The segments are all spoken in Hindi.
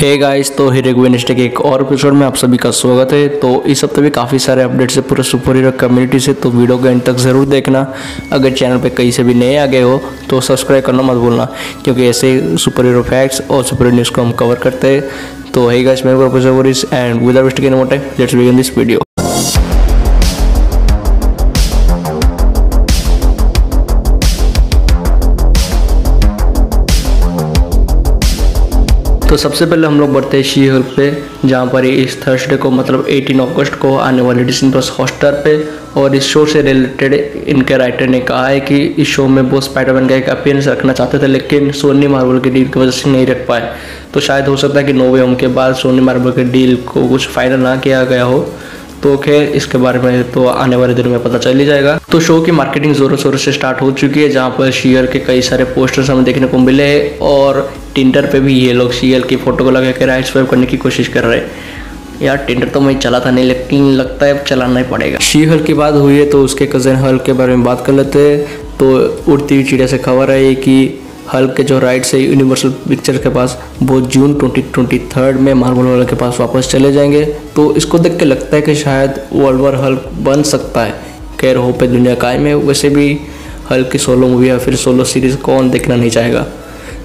हे गाइस, तो हीरो वेडनेसडे के एक और एपिसोड में आप सभी का स्वागत है। तो इस हफ्ते भी काफ़ी सारे अपडेट्स है पूरे सुपर हीरो कम्युनिटी से, तो वीडियो को एंड तक ज़रूर देखना। अगर चैनल पे कहीं से भी नए आ गए हो तो सब्सक्राइब करना मत भूलना, क्योंकि ऐसे सुपर हीरो फैक्ट्स और सुपर हीरो न्यूज़ को हम कवर करते हैं। तो हे गाइस, मैं professor Voris and without wasting any more time let's begin this video. तो सबसे पहले हम लोग बढ़ते हैं शी हल्क पे, जहाँ पर इस थर्सडे को मतलब 18 अगस्त को आने वाले डिज्नी प्लस हॉटस्टार पे। और इस शो से रिलेटेड इनके राइटर ने कहा है कि इस शो में वो स्पाइडरमैन का एक अपीयरेंस रखना चाहते थे, लेकिन सोनी मार्वल के डील की वजह से नहीं रख पाए। तो शायद हो सकता है कि नो वे होम के बाद सोनी मार्वल के डील को कुछ फाइनल ना किया गया हो। तो खैर इसके बारे में तो आने वाले दिनों में पता चल ही जाएगा। तो शो की मार्केटिंग जोरों शोरों से स्टार्ट हो चुकी है, जहाँ पर शीयर के कई सारे पोस्टर्स हमें देखने को मिले हैं और टिंडर पे भी ये लोग शीयर की फोटो को लगा के राइट स्वाइप करने की कोशिश कर रहे हैं। यार टिंडर तो मैं चला था नहीं, लेकिन लगता है अब चलाना ही पड़ेगा। शी हल्क की बात हुई है तो उसके कज़न हल्क के बारे में बात कर लेते हैं। तो उड़ती हुई चिड़िया से खबर है कि हल्क के जो राइट्स है यूनिवर्सल पिक्चर के पास वो जून 2023 में मार्वल वाले के पास वापस चले जाएंगे। तो इसको देख के लगता है कि शायद वर्ल्ड वार हल्क बन सकता है। खैर हो पे दुनिया कायम है। वैसे भी हल्क की सोलो मूवी या फिर सोलो सीरीज कौन देखना नहीं चाहेगा।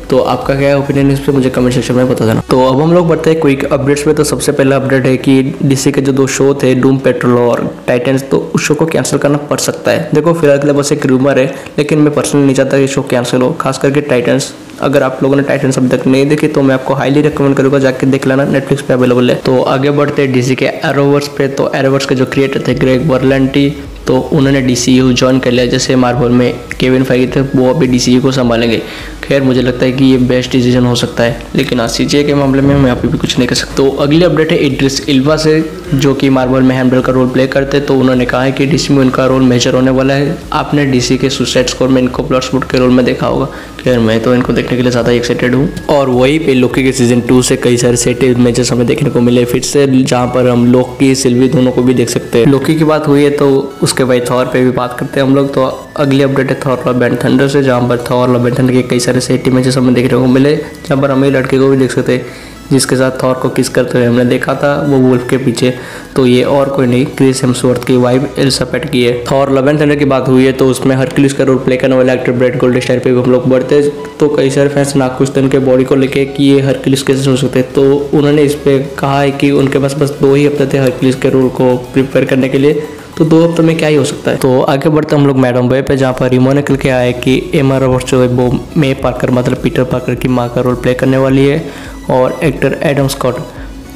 तो आपका क्या ओपिनियन इस पर मुझे कमेंट सेक्शन में बता देना। तो अब हम लोग बढ़ते हैं क्विक अपडेट्स पे। तो सबसे पहला अपडेट है कि डीसी के जो दो शो थे डूम पेट्रोल और टाइटन्स, तो उस शो को कैंसिल करना पड़ सकता है। देखो फिलहाल के लिए बस एक रूमर है, लेकिन मैं पर्सनली नहीं चाहता कि शो कैंसिल हो, खास करके टाइटन्स। अगर आप लोगों ने टाइटन्स अभी तक नहीं देखी तो मैं आपको हाईली रिकमेंड करूँगा, जाके देख लेना, नेटफ्लिक्स पे अवेलेबल है। तो आगे बढ़ते हैं डीसी के एरोवर्स पे। तो एरोवर्स के जो क्रिएटर थे ग्रेग बर्लेंटी, तो उन्होंने DCU ज्वाइन कर लिया। जैसे मार्वल में केविन फाइगी थे, वो अभी DCU को संभालेंगे। खैर मुझे लगता है कि ये बेस्ट डिसीजन हो सकता है, लेकिन CGI के मामले में मैं अभी भी कुछ नहीं कर सकता। तो अगली अपडेट है इड्रिस इल्वा से, जो कि मार्वल में हैमडल का रोल प्ले करते। तो उन्होंने कहा है कि DC में उनका रोल मेजर होने वाला है। आपने DC के सुसाइड स्क्वाड में इनको ब्लडस्पोर्ट के रोल में देखा होगा। खैर मैं तो इनको देखने के लिए ज़्यादा एक्साइटेड हूँ। और वहीं पे लोकी के सीजन 2 से कई सारे सेट इमेजेस हमें देखने को मिले फिर से, जहाँ पर हम लोकी सिल्वी दोनों को भी देख सकते हैं। लोकी की बात हुई है तो उसके भाई थॉर पे भी बात करते हैं हम लोग। तो अगली अपडेट है थॉर लव एंड थंडर से, जहाँ पर थॉर लव एंड थंडर के कई सारे सेट इमेजेस हमें देखने को मिले, जहाँ पर हमें लड़के को भी देख सकते हैं जिसके साथ थॉर को किस करते हुए हमने देखा था, वो वुल्फ के पीछे। तो ये और कोई नहीं, क्रिस हेम्सवर्थ की वाइफ एल्सा पैट की है। थॉर लव एंड थंडर की बात हुई है तो उसमें हरक्यूलिस का रोल प्ले करने वाले एक्टर ब्रैड गोल्डस्टाइन पे हम लोग बढ़ते। तो कई सारे फैंस नाखुश थे उनके बॉडी को लेके कि ये हरक्यूलिस कैसे हो सकते। तो उन्होंने इस पर कहा है कि उनके पास बस 2 ही हफ्ते थे हरक्यूलिस के रोल को प्रिपेयर करने के लिए, तो 2 हफ्ते में क्या ही हो सकता है। तो आगे बढ़ते हम लोग मैडम बॉय पे, जहाँ पर रिमो निकल के आए कि एमा रॉबर्ट्स जो है वो मे पार्कर मतलब पीटर पार्कर की माँ का रोल प्ले करने वाली है, और actor Adam Scott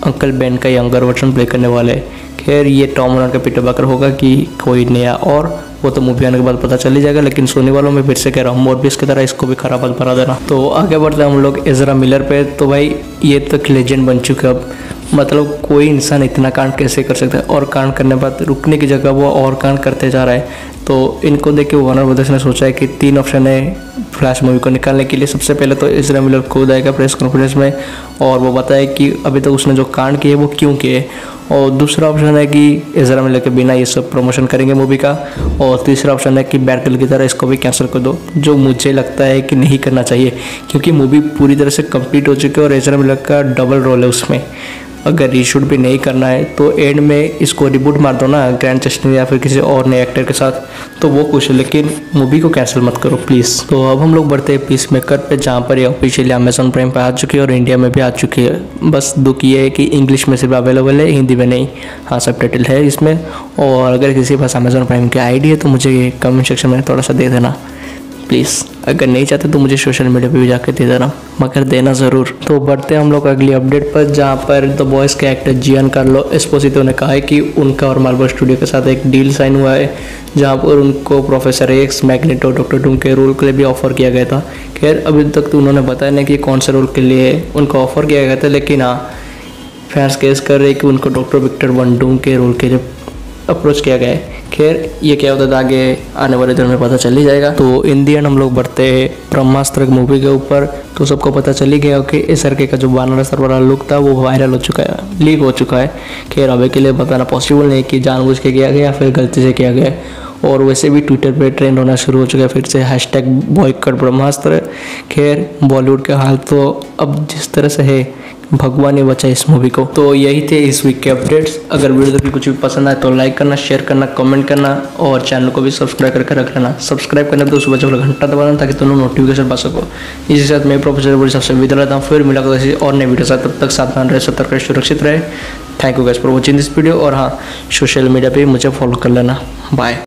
uncle Ben का यंगर वर्जन प्ले करने वाले हैं। खैर ये टॉम हॉलैंड का पीटर पार्कर होगा कि कोई नया, और वो तो मूवी आने के बाद पता चल ही जाएगा। लेकिन सोनी वालों में फिर से कह रहा हूँ मोरबियस की तरह इसको भी खराब बना देना। तो आगे बढ़ते हम लोग एजरा मिलर पे। तो भाई ये तक लेजेंड बन चुके अब, मतलब कोई इंसान इतना कांड कैसे कर सकता है, और कांड करने के बाद रुकने की जगह वो और कांड करते जा रहा है। तो इनको देख के वार्नर ब्रदर्स ने सोचा है कि 3 ऑप्शन है फ्लैश मूवी को निकालने के लिए। सबसे पहले तो एजरा मिलर खुद आएगा प्रेस कॉन्फ्रेंस में और वो बताए कि अभी तक उसने जो कांड किए वो क्यों किए। और दूसरा ऑप्शन है कि एजरा मिलर के बिना ये सब प्रमोशन करेंगे मूवी का। और तीसरा ऑप्शन है कि बैटल की तरह इसको भी कैंसिल कर दो, जो मुझे लगता है कि नहीं करना चाहिए, क्योंकि मूवी पूरी तरह से कंप्लीट हो चुकी है और एजरा मिलर का डबल रोल है उसमें। अगर रीशूट भी नहीं करना है तो एंड में इसको रिबूट मार दो ना ग्रैंड चेस्टनर या फिर किसी और नए एक्टर के साथ, तो वो कुछ है, लेकिन मूवी को कैंसिल मत करो प्लीज़। तो अब हम लोग बढ़ते हैं पीस मेकर पे, जहाँ पर ये ऑफिशियली अमेजोन प्राइम पे आ चुकी है और इंडिया में भी आ चुकी है। बस दुख ये है कि इंग्लिश में सिर्फ अवेलेबल है, हिंदी में नहीं। हाँ सबटाइटल है इसमें। और अगर किसी के पास अमेजोन प्राइम की ID है तो मुझे कमेंट सेक्शन में थोड़ा सा दे देना प्लीज़। अगर नहीं चाहते तो मुझे सोशल मीडिया पे भी जाकर दे देना, मगर देना ज़रूर। तो बढ़ते हैं हम लोग अगली अपडेट पर, जहाँ पर द बॉयज़ के एक्टर जियान कार्लो एस्पोसितो ने कहा है कि उनका और मार्वल स्टूडियो के साथ एक डील साइन हुआ है, जहाँ पर उनको professor x, magneto, doctor Doom के रोल के लिए भी ऑफर किया गया था। खैर अभी तक तो उन्होंने बताया नहीं कि कौन से रोल के लिए उनको ऑफर किया गया था, लेकिन हाँ फैंस केस कर रहे कि उनको डॉक्टर विक्टर वन डूम के रोल के लिए अप्रोच किया गया है। खैर ये क्या होता था आगे आने वाले दिन में पता चल ही जाएगा। तो इन दी एंड हम लोग बढ़ते हैं ब्रह्मास्त्र मूवी के ऊपर। तो सबको पता चल ही गया कि SRK का जो वानर वाला लुक था वो वायरल हो चुका है, लीक हो चुका है। खैर अभी के लिए बताना पॉसिबल नहीं कि जानबूझ के किया गया या फिर गलती से किया गया। और वैसे भी ट्विटर पे ट्रेंड होना शुरू हो चुका है फिर से #बॉयकॉट ब्रह्मास्त्र। खैर बॉलीवुड का हाल तो अब जिस तरह से है भगवान ने बचा इस मूवी को। तो यही थे इस वीक के अपडेट्स। अगर वीडियो की कुछ भी पसंद आए तो लाइक करना, शेयर करना, कमेंट करना और चैनल को भी सब्सक्राइब करके रख लेना। सब्सक्राइब करने पर सुबह जब घंटा दबाना ताकि दोनों नोटिफिकेशन पा सको। इसी साथ मैं प्रोफेसर बोली सबसे विदा लेता हूँ। फिर मिला किसी और नए वीडियो साथ, तब तक सावधान रहे, सतर्क रहे, सुरक्षित रहे। Thank you guys for watching this video. और हाँ, सोशल मीडिया पे मुझे फॉलो कर लेना। बाय।